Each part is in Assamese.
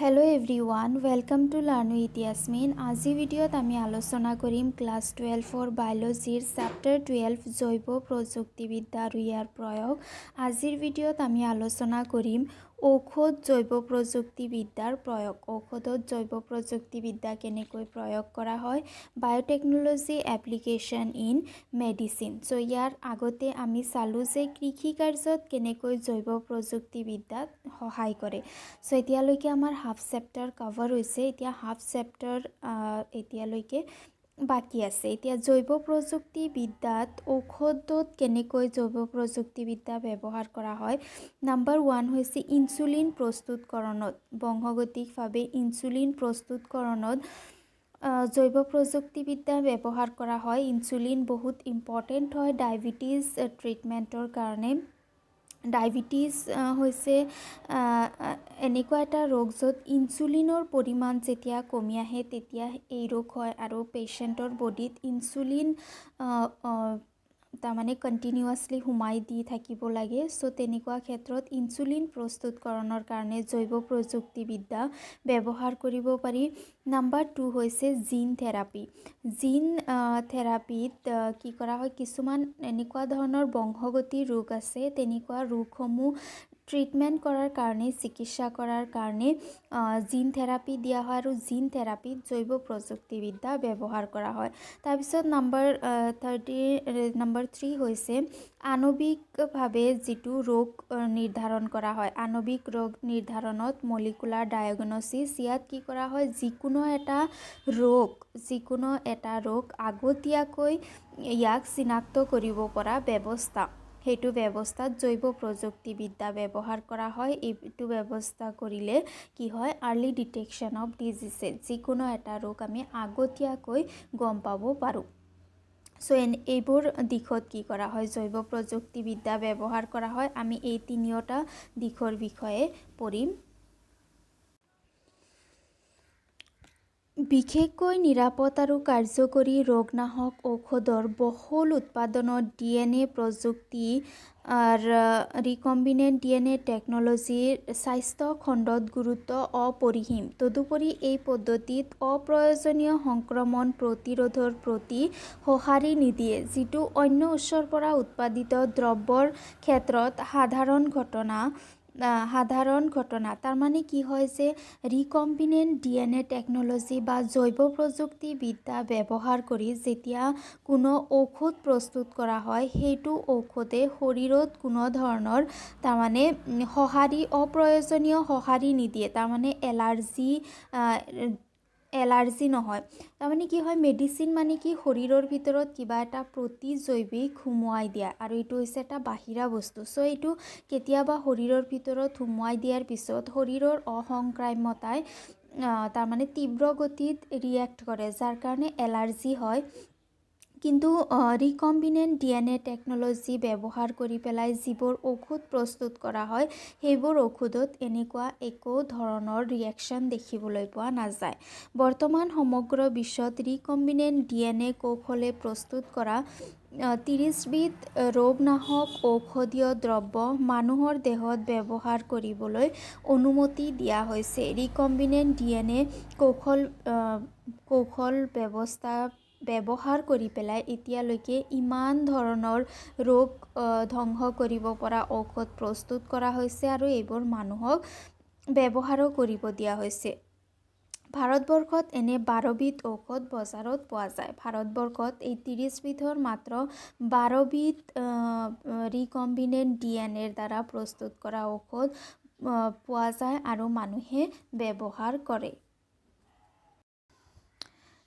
Hello everyone welcome to learn with Yasmin. আজি ভিডিঅ'ত আমি আলোচনা কৰিম ক্লাছ 12 বায়োলজিৰ চেপ্টাৰ 12 জৈৱ প্ৰযুক্তিবিদ্যা আৰু ইয়াৰ প্ৰয়োগ। আজিৰ ভিডিঅ'ত আমি আলোচনা কৰিম ঔষধ জৈৱ প্ৰযুক্তিবিদ্যাৰ প্ৰয়োগ। ঔষধত জৈৱ প্ৰযুক্তিবিদ্যা কেনেকৈ প্ৰয়োগ কৰা হয়, বায়োটেকনলজি এপ্লিকেশ্যন ইন মেডিচিন। চ' ইয়াৰ আগতে আমি চালোঁ যে কৃষি কাৰ্যত কেনেকৈ জৈৱ প্ৰযুক্তিবিদ্যাত সহায় কৰে। চ' এতিয়ালৈকে আমাৰ হাফ চেপ্টাৰ কভাৰ হৈছে, এতিয়া হাফ চেপ্টাৰ এতিয়ালৈকে বাকী আছে। এতিয়া জৈৱ প্ৰযুক্তিবিদ্যাত ঔষধত কেনেকৈ জৈৱ প্ৰযুক্তিবিদ্যা ব্যৱহাৰ কৰা হয়। নাম্বাৰ 1 হৈছে ইনচুলিন প্ৰস্তুতকৰণত, বংশগতিকভাৱে ইনচুলিন প্ৰস্তুতকৰণত জৈৱ প্ৰযুক্তিবিদ্যা ব্যৱহাৰ কৰা হয়। ইনচুলিন বহুত ইম্পৰ্টেণ্ট হয় ডায়েবেটিছ ট্ৰিটমেণ্টৰ কাৰণে। ডায়েবেটিছ হৈছে এনেকুৱা এটা ৰোগ য'ত ইনচুলিনৰ পৰিমাণ যেতিয়া কমি আহে তেতিয়া এই ৰোগ হয় আৰু পেচেণ্টৰ বডিত ইনচুলিন তাৰমানে কণ্টিনিউৱাছলি সোমাই দি থাকিব লাগে। চ' তেনেকুৱা ক্ষেত্ৰত ইনচুলিন প্ৰস্তুতকৰণৰ কাৰণে জৈৱ প্ৰযুক্তিবিদ্যা ব্যৱহাৰ কৰিব পাৰি। নাম্বাৰ 2 হৈছে জিন থেৰাপি। জিন থেৰাপিত কি কৰা হয়, কিছুমান এনেকুৱা ধৰণৰ বংশগতিৰ ৰোগ আছে, তেনেকুৱা ৰোগসমূহ ট্ৰিটমেণ্ট কৰাৰ কাৰণে, চিকিৎসা কৰাৰ কাৰণে জিন থেৰাপি দিয়া হয় আৰু জিন থেৰাপিত জৈৱ প্ৰযুক্তিবিদ্যা ব্যৱহাৰ কৰা হয়। তাৰপিছত নাম্বাৰ 3 হৈছে আণৱিকভাৱে যিটো ৰোগ নিৰ্ধাৰণ কৰা হয়। আণৱিক ৰোগ নিৰ্ধাৰণত মলিকুলাৰ ডায়েগনচিছ, ইয়াত কি কৰা হয়, যিকোনো এটা ৰোগ আগতীয়াকৈ ইয়াক চিনাক্ত কৰিব পৰা ব্যৱস্থা, সেইটো ব্যৱস্থাত জৈৱ প্ৰযুক্তিবিদ্যা ব্যৱহাৰ কৰা হয়। এইটো ব্যৱস্থা কৰিলে কি হয়, আৰ্লি ডিটেকশ্যন অফ ডিজিজেছ, যিকোনো এটা ৰোগ আমি আগতীয়াকৈ গম পাব পাৰোঁ। চ' এইবোৰ দিশত কি কৰা হয়, জৈৱ প্ৰযুক্তিবিদ্যা ব্যৱহাৰ কৰা হয়। আমি এই তিনিওটা দিশৰ বিষয়ে পঢ়িম। বিশেষকৈ নিৰাপদ আৰু কাৰ্যকৰী ৰোগনাশক ঔষধৰ বহুল উৎপাদনত DNA প্ৰযুক্তি ৰিকম্বিনেণ্ট DNA টেকনলজিৰ স্বাস্থ্য খণ্ডত গুৰুত্ব অপৰিসীম। তদুপৰি এই পদ্ধতিত অপ্ৰয়োজনীয় সংক্ৰমণ প্ৰতিৰোধৰ প্ৰতি সঁহাৰি নিদিয়ে, যিটো অন্য উৎসৰ পৰা উৎপাদিত দ্ৰব্যৰ ক্ষেত্ৰত সাধাৰণ ঘটনা। তাৰমানে কি হয় যে ৰিকম্বিনেণ্ট DNA টেকনলজি বা জৈৱ প্ৰযুক্তিবিদ্যা ব্যৱহাৰ কৰি যেতিয়া কোনো ঔষধ প্ৰস্তুত কৰা হয়, সেইটো ঔষধে শৰীৰত কোনো ধৰণৰ তাৰমানে অপ্ৰয়োজনীয় সঁহাৰি নিদিয়ে, তাৰমানে এলাৰ্জি নহয়। তাৰমানে কি হয়, মেডিচিন মানে কি, শৰীৰৰ ভিতৰত কিবা এটা প্ৰতিজৈৱিক সুমুৱাই দিয়া, আৰু এইটো হৈছে এটা বাহিৰা বস্তু। চ' এইটো কেতিয়াবা শৰীৰৰ ভিতৰত সুমুৱাই দিয়াৰ পিছত শৰীৰৰ অসংক্ৰাম্যতাই তাৰমানে তীব্ৰ গতিত ৰিয়েক্ট কৰে, যাৰ কাৰণে এলাৰ্জি হয়। কিন্তু ৰিকম্বিনেণ্ট DNA টেকনলজি ব্যৱহাৰ কৰি পেলাই যিবোৰ ঔষধ প্ৰস্তুত কৰা হয়, সেইবোৰ ঔষধত এনেকুৱা একো ধৰণৰ ৰিয়েকশ্যন দেখিবলৈ পোৱা নাযায়। বৰ্তমান সমগ্ৰ বিশ্বত ৰিকম্বিনেণ্ট DNA কৌশলে প্ৰস্তুত কৰা 30বিধ ৰোগনাশক ঔষধীয় দ্ৰব্য মানুহৰ দেহত ব্যৱহাৰ কৰিবলৈ অনুমতি দিয়া হৈছে। ৰিকম্বিনেণ্ট DNA কৌশল ব্যৱহাৰ কৰি পেলাই এতিয়ালৈকে ইমান ধৰণৰ ৰোগ ধ্বংস কৰিব পৰা ঔষধ প্ৰস্তুত কৰা হৈছে আৰু এইবোৰ মানুহক ব্যৱহাৰো কৰিব দিয়া হৈছে। ভাৰতবৰ্ষত এনে 12বিধ ঔষধ বজাৰত পোৱা যায়। ভাৰতবৰ্ষত এই 30বিধৰ মাত্ৰ 12বিধ ৰিকম্বিনেণ্ট DNAৰ দ্বাৰা প্ৰস্তুত কৰা ঔষধ পোৱা যায় আৰু মানুহে ব্যৱহাৰ কৰে।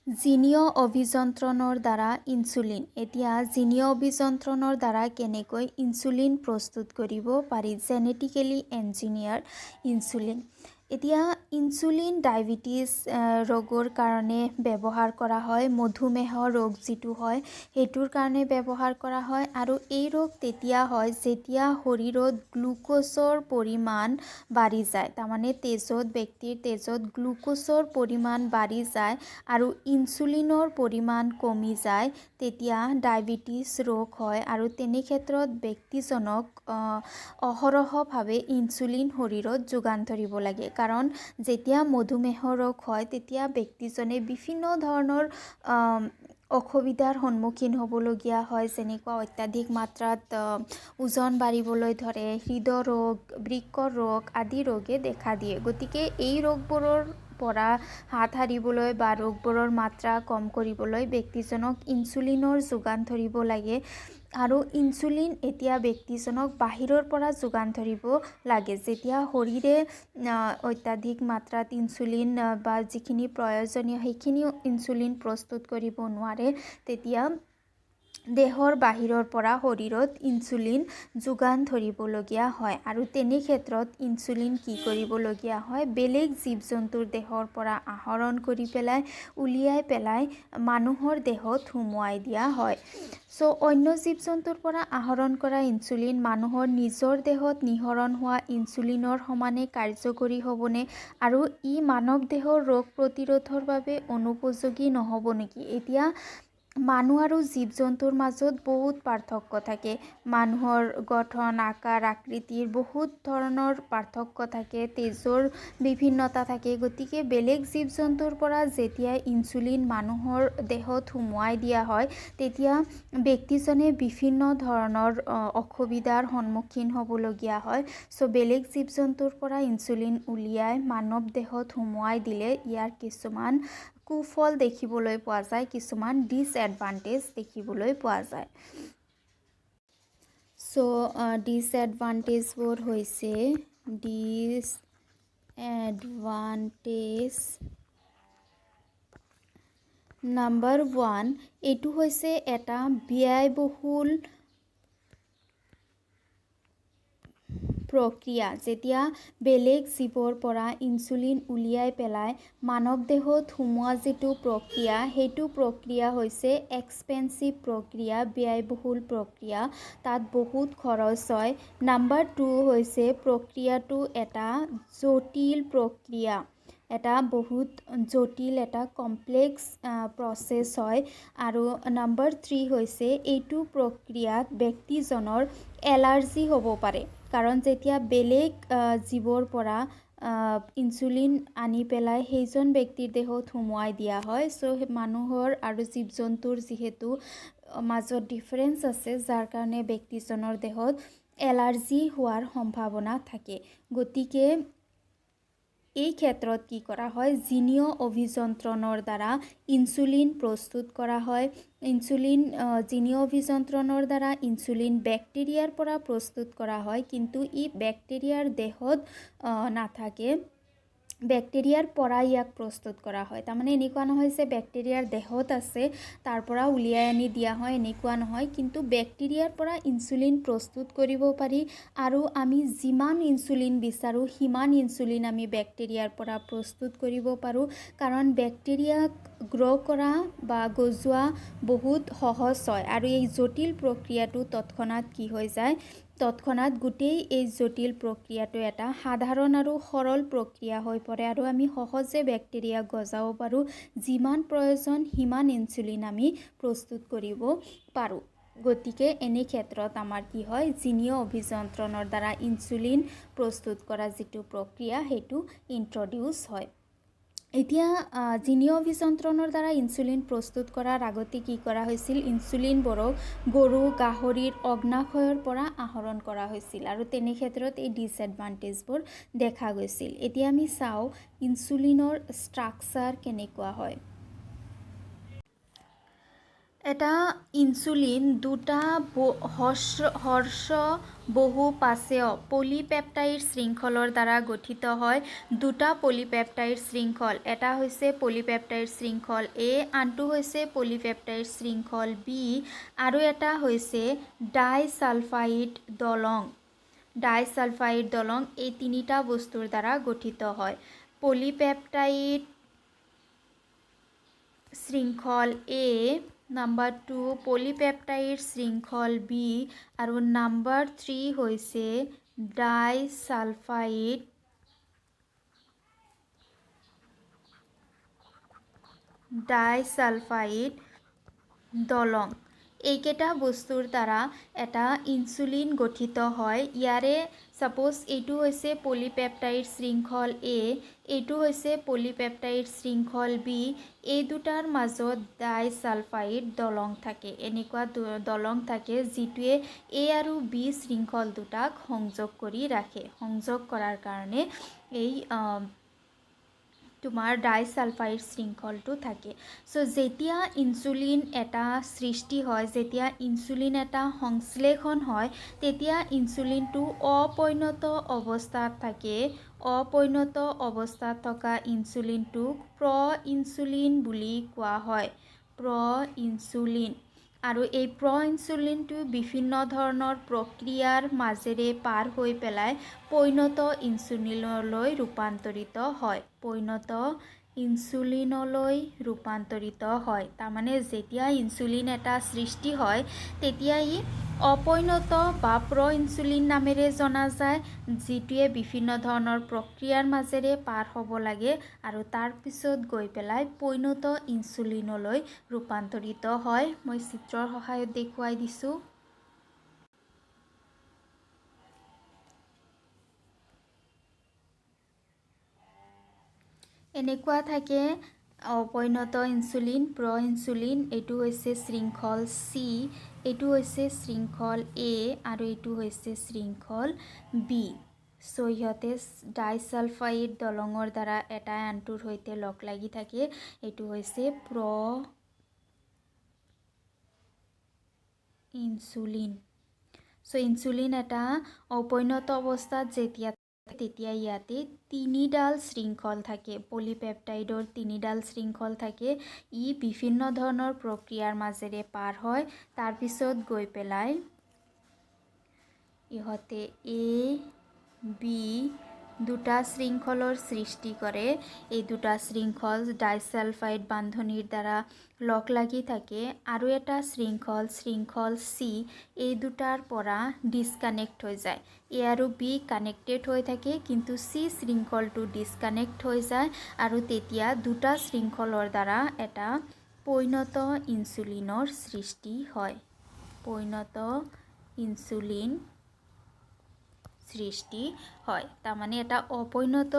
জিনীয় অভিযন্ত্ৰণৰ দ্বাৰা ইনচুলিন। এতিয়া জিনীয় অভিযন্ত্ৰণৰ দ্বাৰা কেনেকৈ ইনচুলিন প্ৰস্তুত কৰিব পাৰি, জেনেটিকেলি এঞ্জিনিয়াৰ ইনচুলিন। এতিয়া ইনচুলিন ডায়েবেটিছ ৰোগৰ কাৰণে ব্যৱহাৰ কৰা হয়, মধুমেহ ৰোগ যিটো হয় সেইটোৰ কাৰণে ব্যৱহাৰ কৰা হয়। আৰু এই ৰোগ তেতিয়া হয় যেতিয়া শৰীৰত গ্লুক'জৰ পৰিমাণ বাঢ়ি যায়, তাৰমানে ব্যক্তিৰ তেজত গ্লুক'জৰ পৰিমাণ বাঢ়ি যায় আৰু ইনচুলিনৰ পৰিমাণ কমি যায়, তেতিয়া ডায়েবেটিছ ৰোগ হয়। আৰু তেনে ক্ষেত্ৰত ব্যক্তিজনক অহৰহভাৱে ইনচুলিন শৰীৰত যোগান ধৰিব লাগে, কাৰণ যেতিয়া মধুমেহ ৰোগ হয় তেতিয়া ব্যক্তিজনে বিভিন্ন ধৰণৰ অসুবিধাৰ সন্মুখীন হ'বলগীয়া হয়, যেনেকুৱা অত্যাধিক মাত্ৰাত ওজন বাঢ়িবলৈ ধৰে, হৃদৰোগ, বৃক্কৰ ৰোগ আদি ৰোগে দেখা দিয়ে। গতিকে এই ৰোগবোৰৰ পৰা হাত সাৰিবলৈ বা ৰোগবোৰৰ মাত্ৰা কম কৰিবলৈ ব্যক্তিজনক ইনচুলিনৰ যোগান ধৰিব লাগে। আৰু ইনচুলিন এতিয়া ব্যক্তিজনক বাহিৰৰ পৰা যোগান ধৰিব লাগে। যেতিয়া শৰীৰে অত্যাধিক মাত্ৰাত ইনচুলিন বা যিখিনি প্ৰয়োজনীয় সেইখিনি ইনচুলিন প্ৰস্তুত কৰিব নোৱাৰে, তেতিয়া দেহৰ বাহিৰৰ পৰা শৰীৰত ইনচুলিন যোগান ধৰিবলগীয়া হয়। আৰু তেনে ক্ষেত্ৰত ইনচুলিন কি কৰিবলগীয়া হয়, বেলেগ জীৱ জন্তুৰ দেহৰ পৰা আহৰণ কৰি উলিয়াই পেলাই মানুহৰ দেহত সুমুৱাই দিয়া হয়। অন্য জীৱ জন্তুৰ পৰা আহৰণ কৰা ইনচুলিন মানুহৰ নিজৰ দেহত নিঃসৰণ হোৱা ইনচুলিনৰ সমানে কাৰ্যকৰী হ'বনে, আৰু ই মানৱ দেহৰ ৰোগ প্ৰতিৰোধৰ বাবে অনুপযোগী নহ'ব নেকি? এতিয়া মানুহ আৰু জীৱ জন্তুৰ মাজত বহুত পাৰ্থক্য থাকে। মানুহৰ গঠন, আকাৰ, আকৃতিৰ বহুত ধৰণৰ পাৰ্থক্য থাকে, তেজৰ বিভিন্নতা থাকে। গতিকে বেলেগ জীৱ জন্তুৰ পৰা যেতিয়া ইনচুলিন মানুহৰ দেহত সুমুৱাই দিয়া হয়, তেতিয়া ব্যক্তিজনে বিভিন্ন ধৰণৰ অসুবিধাৰ সন্মুখীন হ'বলগীয়া হয়। বেলেগ জীৱ জন্তুৰ পৰা ইনচুলিন উলিয়াই মানৱ দেহত সুমুৱাই দিলে ইয়াৰ কিছুমান কুফল দেখিবলৈ পোৱা যায়, কিছুমান ডিছএডভান্টেজ দেখিবলৈ পোৱা যায়। ডিছএডভান্টেজবোৰ হৈছে নাম্বাৰ 1, এইটো হৈছে এটা ব্যয়বহুল প্ৰক্ৰিয়া। যেতিয়া বেলেগ জীৱৰ পৰা ইনচুলিন উলিয়াই পেলাই মানৱ দেহত সুমুওৱা যিটো প্ৰক্ৰিয়া, সেইটো প্ৰক্ৰিয়া হৈছে এক্সপেঞ্চিভ প্ৰক্ৰিয়া, ব্যয়বহুল প্ৰক্ৰিয়া। তাত বহুত খৰচ হয়। নাম্বাৰ 2 হৈছে প্ৰক্ৰিয়াটো এটা জটিল প্ৰক্ৰিয়া, এটা বহুত জটিল এটা কমপ্লেক্স প্ৰচেছ হয়। আৰু নাম্বাৰ 3 হৈছে এইটো প্ৰক্ৰিয়াত ব্যক্তিজনৰ এলাৰ্জি হ'ব পাৰে, কাৰণ যেতিয়া বেলেগ জীৱৰ পৰা ইনচুলিন আনি পেলাই সেইজন ব্যক্তিৰ দেহত সুমুৱাই দিয়া হয়। মানুহৰ আৰু জীৱ জন্তুৰ যিহেতু মাজত ডিফাৰেঞ্চ আছে, যাৰ কাৰণে ব্যক্তিজনৰ দেহত এলাৰ্জি হোৱাৰ সম্ভাৱনা থাকে। গতিকে এই ক্ষেত্ৰত কি কৰা হয়, জিনীয় অভিযন্ত্ৰণৰ দ্বাৰা ইনচুলিন প্ৰস্তুত কৰা হয়। জিনীয় অভিযন্ত্ৰণৰ দ্বাৰা ইনচুলিন বেক্টেৰিয়াৰ পৰা প্ৰস্তুত কৰা হয়, কিন্তু ই বেক্টেৰিয়াৰ দেহত নাথাকে, বেক্টেৰিয়াৰ পৰা ইয়াক প্ৰস্তুত কৰা হয়। তাৰমানে এনেকুৱা নহয় যে বেক্টেৰিয়াৰ দেহত আছে তাৰ পৰা উলিয়াই আনি দিয়া হয়, এনেকুৱা নহয়। কিন্তু বেক্টেৰিয়াৰ পৰা ইনচুলিন প্ৰস্তুত কৰিব পাৰি, আৰু আমি যিমান ইনচুলিন বিচাৰোঁ সিমান ইনচুলিন আমি বেক্টেৰিয়াৰ পৰা প্ৰস্তুত কৰিব পাৰোঁ, কাৰণ বেক্টেৰিয়াক গ্ৰ' কৰা বা গজোৱা বহুত সহজ হয়। আৰু এই জটিল প্ৰক্ৰিয়াটো তৎক্ষণাত কি হৈ যায়, তৎক্ষণাত গোটেই এই জটিল প্ৰক্ৰিয়াটো এটা সাধাৰণ আৰু সৰল প্ৰক্ৰিয়া হৈ পৰে, আৰু আমি সহজে বেক্টেৰিয়াক গজাব পাৰোঁ। যিমান প্ৰয়োজন সিমান ইনচুলিন আমি প্ৰস্তুত কৰিব পাৰোঁ। গতিকে এনে ক্ষেত্ৰত আমাৰ কি হয়, জিনীয় অভিযন্ত্ৰণৰ দ্বাৰা ইনচুলিন প্ৰস্তুত কৰা যিটো প্ৰক্ৰিয়া সেইটো ইন্ট্ৰডিউচ হয়। এতিয়া জিনীয় অভিযন্ত্ৰণৰ দ্বাৰা ইনচুলিন প্ৰস্তুত কৰাৰ আগতে কি কৰা হৈছিল, ইনচুলিনবোৰক গৰু, গাহৰিৰ অগ্নাশয়ৰ পৰা আহৰণ কৰা হৈছিল, আৰু তেনে ক্ষেত্ৰত এই ডিছএডভান্টেজবোৰ দেখা গৈছিল। এতিয়া আমি চাওঁ ইনচুলিনৰ ষ্ট্ৰাকচাৰ কেনেকুৱা হয়। এটা ইনচুলিন দুটা বহুপাশেয় পলিপেপটাইড শৃংখলৰ দ্বাৰা গঠিত হয়। দুটা পলিপেপটাইড শৃংখল, এটা হৈছে পলিপেপটাইড শৃংখল A, আনটো হৈছে পলিপেপটাইড শৃংখল B, আৰু এটা হৈছে ডাইসালফাইড দলং। এই তিনিটা বস্তুৰ দ্বাৰা গঠিত হয়। পলিপেপটাইড শৃংখল A, নাম্বাৰ 2 পলিপেপটাইড শৃংখল B, আৰু নাম্বাৰ 3 হৈছে ডাইসালফাইড দলং। এইকেইটা বস্তুৰ দ্বাৰা এটা ইনচুলিন গঠিত হয়। ইয়াৰে সাপোজ এইটো হৈছে পলিপেপটাইড শৃংখল এ, এইটো হৈছে পলিপেপটাইড শৃংখল বি, এই দুটাৰ মাজত ডাইসালফাইড দলং থাকে। এনেকুৱা দলং থাকে যিটোৱে এ আৰু বি শৃংখল দুটাক সংযোগ কৰি ৰাখে। সংযোগ কৰাৰ কাৰণে এই তোমাৰ ডাইসালফাইড শৃংখলটো থাকে। সো যেতিয়া ইনসুলিন এটা সৃষ্টি হয়, যেতিয়া ইনসুলিন এটা সংশ্লেষণ হয়, তেতিয়া ইনসুলিনটো অপৰিণত অৱস্থাত থাকে। অপৰিণত অৱস্থাত থকা ইনসুলিনটোক প্ৰ-ইনসুলিন বুলি কোৱা হয়। প্ৰ-ইনসুলিন। আৰু এই প্ৰ-ইনসুলিনটো বিভিন্ন ধৰণৰ প্ৰক্ৰিয়াৰ মাজেৰে পাৰ হৈ পেলাই পৰিণত ইনসুলিনলৈ ৰূপান্তৰিত হয়। পৰিণত ইনসুলিনলৈ ৰূপান্তৰিত হয়। তাৰমানে যেতিয়া ইনসুলিন এটা সৃষ্টি হয় তেতিয়া ই অপৰিণত বা প্ৰ-ইনসুলিন নামেৰে জনা যায়, যিটোৱে বিভিন্ন ধৰণৰ প্ৰক্ৰিয়াৰ মাজেৰে পাৰ হ'ব লাগে আৰু তাৰ পিছত গৈ পেলাই পৰিণত ইনসুলিনলৈ ৰূপান্তৰিত হয়। মই চিত্ৰৰ সহায়ত দেখুৱাই দিছোঁ। এনেকুৱা থাকে অপৰিণত ইনসুলিন, প্ৰ-ইনসুলিন, এইটো হৈছে শৃংখল চি, এইটো হৈছে শৃংখল এ আৰু এইটো হৈছে শৃংখল বি। সো ইহঁতে ডাইসালফাইড দলঙৰ দ্বাৰা এটা আনটোৰ সৈতে লগ লাগি থাকে। এইটো হৈছে প্ৰ-ইনসুলিন। সো ইনসুলিন এটা অপৰিণত অৱস্থাত তেতিয়া ইয়াতে তিনিডাল শৃংখল থাকে। পলিপেপটাইডৰ তিনিডাল শৃংখল থাকে। ই বিভিন্ন ধৰণৰ প্ৰক্ৰিয়াৰ মাজেৰে পাৰ হয়। তাৰপিছত গৈ পেলাই ইহঁতে এ বি দুটা শৃংখলৰ সৃষ্টি কৰে। এই দুটা শৃংখল ডাইসালফাইড বান্ধনীৰ দ্বাৰা লগ লাগি থাকে। আৰু এটা শৃংখল চি, এই দুটাৰ পৰা ডিসকানেক্ট হৈ যায়। এ আৰু বি কানেক্টেড হৈ থাকে, কিন্তু চি শৃংখলটো ডিসকানেক্ট হৈ যায় আৰু তেতিয়া দুটা শৃংখলৰ দ্বাৰা এটা পৰিণত ইনসুলিনৰ সৃষ্টি হয়। পৰিণত ইনসুলিন সৃষ্টি হয়। তাৰমানে এটা অপৰিণত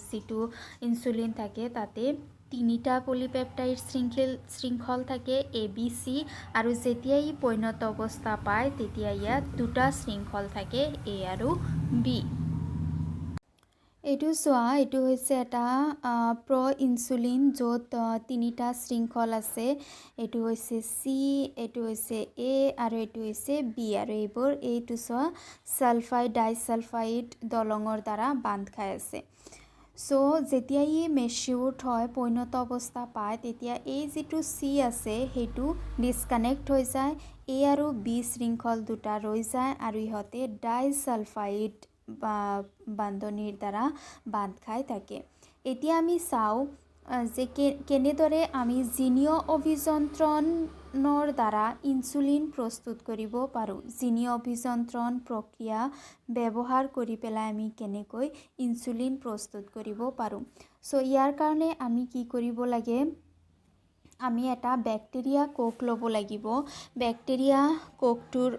যিটো ইনসুলিন থাকে তাতে তিনিটা পলিপেপটাইড শৃংখল থাকে এ বি চি, আৰু যেতিয়া ই পৰিণত অৱস্থা পায় তেতিয়া ইয়াত দুটা শৃংখল থাকে এ আৰু বি। এইটো চোৱা, এইটো হৈছে এটা প্ৰ-ইনসুলিন য'ত তিনিটা শৃংখল আছে। এইটো হৈছে চি, এইটো হৈছে এ আৰু এইটো হৈছে বি, আৰু এইটো চোৱা ডাইসালফাইড দলঙৰ দ্বাৰা বান্ধ খাই আছে। সো যেতিয়া ই মেচিউৰ্ড হয়, পৰিণত অৱস্থা পায়, তেতিয়া এই যিটো চি আছে সেইটো ডিসকানেক্ট হৈ যায়। এ আৰু বি শৃংখল দুটা ৰৈ যায় আৰু ইহঁতে ডাইসালফাইড বান্ধনীৰ দ্বাৰা বান্ধ খাই থাকে। এতিয়া আমি চাওঁ যে কেনেদৰে আমি জিনীয় অভিযন্ত্ৰণৰ দ্বাৰা ইনসুলিন প্ৰস্তুত কৰিব পাৰোঁ। জিনীয় অভিযন্ত্ৰণ প্ৰক্ৰিয়া ব্যৱহাৰ কৰি পেলাই আমি কেনেকৈ ইনসুলিন প্ৰস্তুত কৰিব পাৰোঁ। সো ইয়াৰ কাৰণে আমি কি কৰিব লাগে, আমি এটা বেক্টেৰিয়া কোষ ল'ব লাগিব। বেক্টেৰিয়া কোষটোৰ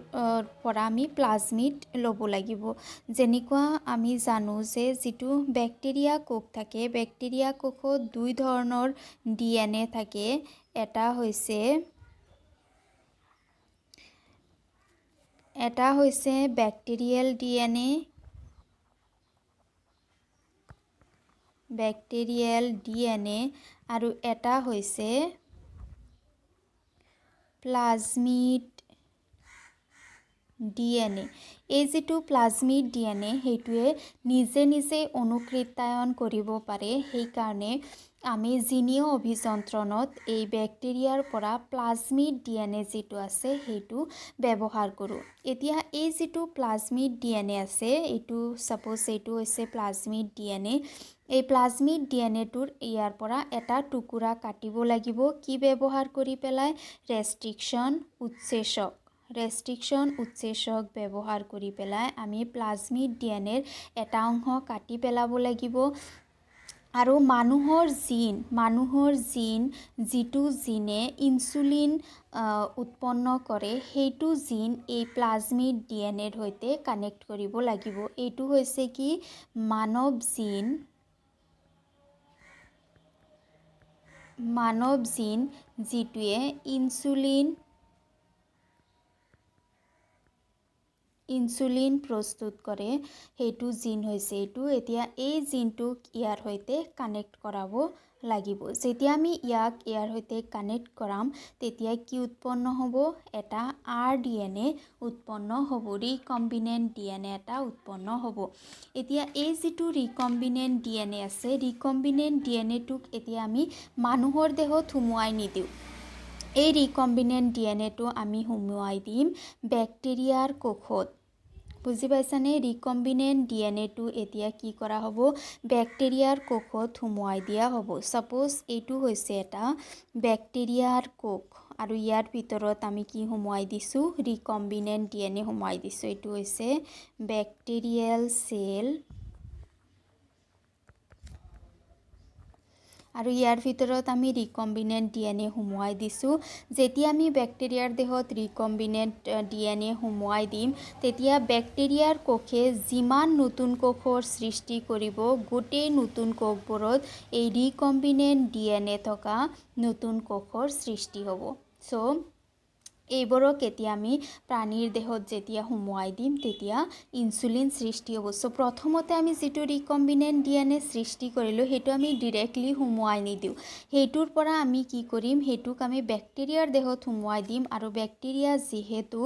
পৰা আমি প্লাজমিড ল'ব লাগিব। যেনেকুৱা আমি জানো যে যিটো বেক্টেৰিয়া কোষ থাকে, বেক্টেৰিয়া কোষত দুই ধৰণৰ DNA থাকে। এটা হৈছে বেক্টেৰিয়েল DNA আৰু এটা হৈছে প্লাজমিড DNA। এই যিটো প্লাজমিড DNA সেইটোৱে নিজে নিজে অনুকৃত্যায়ন কৰিব পাৰে। সেইকাৰণে আমি জিনীয় অভিযন্ত্ৰণত এই বেক্টেৰিয়াৰ পৰা প্লাজমিড DNA যিটো আছে সেইটো ব্যৱহাৰ কৰোঁ। এতিয়া এই যিটো প্লাজমিড DNA আছে, এইটো সাপোজ এইটো হৈছে প্লাজমিড DNA। এই প্লাজমিড DNAটোৰ ইয়াৰ পৰা এটা টুকুৰা কাটিব লাগিব। কি ব্যৱহাৰ কৰি পেলাই? ৰেষ্ট্ৰিকশ্যন উৎসেচক ব্যৱহাৰ কৰি পেলাই আমি প্লাজমিড DNAৰ এটা অংশ কাটি পেলাব লাগিব। আৰু মানুহৰ জিন যিটো জিনে ইনচুলিন উৎপন্ন কৰে সেইটো জিন এই প্লাজমিড ডিএনএৰ সৈতে কানেক্ট কৰিব লাগিব। এইটো হৈছে কি মানৱ জিন যিটোৱে ইনচুলিন প্ৰস্তুত কৰে সেইটো জিন হৈছে এইটো। এতিয়া এই জিনটোক ইয়াৰ সৈতে কানেক্ট কৰাব লাগিব। যেতিয়া আমি ইয়াৰ সৈতে কানেক্ট কৰাম তেতিয়া কি উৎপন্ন হ'ব এটা RDNA উৎপন্ন হ'ব, ৰিকম্বিনেণ্ট DNA এটা উৎপন্ন হ'ব। এতিয়া এই যিটো ৰিকম্বিনেণ্ট DNA আছে ৰিকম্বিনেণ্ট DNAটোক এতিয়া আমি মানুহৰ দেহত সুমুৱাই নিদিওঁ। এই ৰিকম্বিনেণ্ট DNAটো আমি সুমুৱাই দিম বেক্টেৰিয়াৰ কোষত। বুজি পাইছানে? ৰিকম্বিনেণ্ট DNAটো এতিয়া কি কৰা হ'ব বেক্টেৰিয়াৰ কোষত সুমুৱাই দিয়া হ'ব। সাপোজ এইটো হৈছে এটা বেক্টেৰিয়াৰ কোষ আৰু ইয়াৰ ভিতৰত আমি কি সুমুৱাই দিছোঁ ৰিকম্বিনেণ্ট DNA সুমুৱাই দিছোঁ। এইটো হৈছে বেক্টেৰিয়েল সেল আৰু ইয়াৰ ভিতৰত আমি ৰিকম্বিনেণ্ট DNA সুমুৱাই দিছোঁ। যেতিয়া আমি বেক্টেৰিয়াৰ দেহত ৰিকম্বিনেণ্ট DNA সুমুৱাই দিম তেতিয়া বেক্টেৰিয়াৰ কোষে যিমান নতুন কোষৰ সৃষ্টি কৰিব গোটেই নতুন কোষবোৰত এই ৰিকম্বিনেণ্ট DNA থকা নতুন কোষৰ সৃষ্টি হ'ব। চ' এইবোৰক এতিয়া আমি প্ৰাণীৰ দেহত যেতিয়া সুমুৱাই দিম তেতিয়া ইনচুলিন সৃষ্টি হ'ব। চ' প্ৰথমতে আমি যিটো ৰিকম্বিনেণ্ট DNA সৃষ্টি কৰিলোঁ সেইটো আমি ডিৰেক্টলি সুমুৱাই নিদিওঁ। সেইটোৰ পৰা আমি কি কৰিম সেইটোক আমি বেক্টেৰিয়াৰ দেহত সুমুৱাই দিম আৰু বেক্টেৰিয়া যিহেতু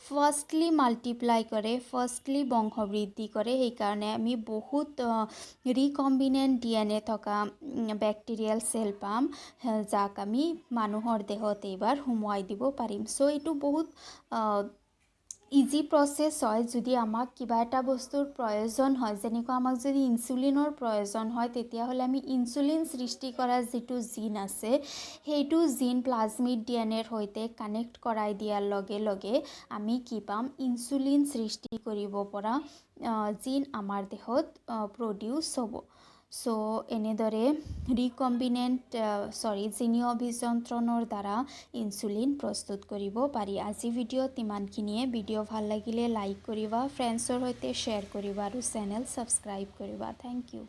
ফাৰ্ষ্টলি মাল্টিপ্লাই কৰে, ফাৰ্ষ্টলি বংশবৃদ্ধি কৰে, সেইকাৰণে আমি বহুত ৰিকম্বিনেণ্ট DNA থকা বেক্টেৰিয়েল সেল পাম যাক আমি মানুহৰ দেহত এইবাৰ সুমুৱাই দিব পাৰিম। চ' এইটো বহুত ইজি প্ৰচেছ হয়। যদি আমাক কিবা এটা বস্তুৰ প্ৰয়োজন হয় যেনেকুৱা আমাক যদি ইনচুলিনৰ প্ৰয়োজন হয় তেতিয়াহ'লে আমি ইনচুলিন সৃষ্টি কৰা যিটো জিন আছে সেইটো জিন প্লাজমিড DNAৰ সৈতে কানেক্ট কৰাই দিয়াৰ লগে লগে আমি কি পাম ইনচুলিন সৃষ্টি কৰিব পৰা জিন আমাৰ দেহত প্ৰডিউচ হ'ব। চ' এনেদৰে জিনীয় অভিযন্ত্ৰণৰ দ্বাৰা ইনচুলিন প্ৰস্তুত কৰিব পাৰি। আজি ভিডিঅ'ত ইমানখিনিয়ে। ভিডিঅ' ভাল লাগিলে লাইক কৰিবা, ফ্ৰেণ্ডছৰ সৈতে শ্বেয়াৰ কৰিবা আৰু চেনেল ছাবস্ক্ৰাইব কৰিবা। Thank U.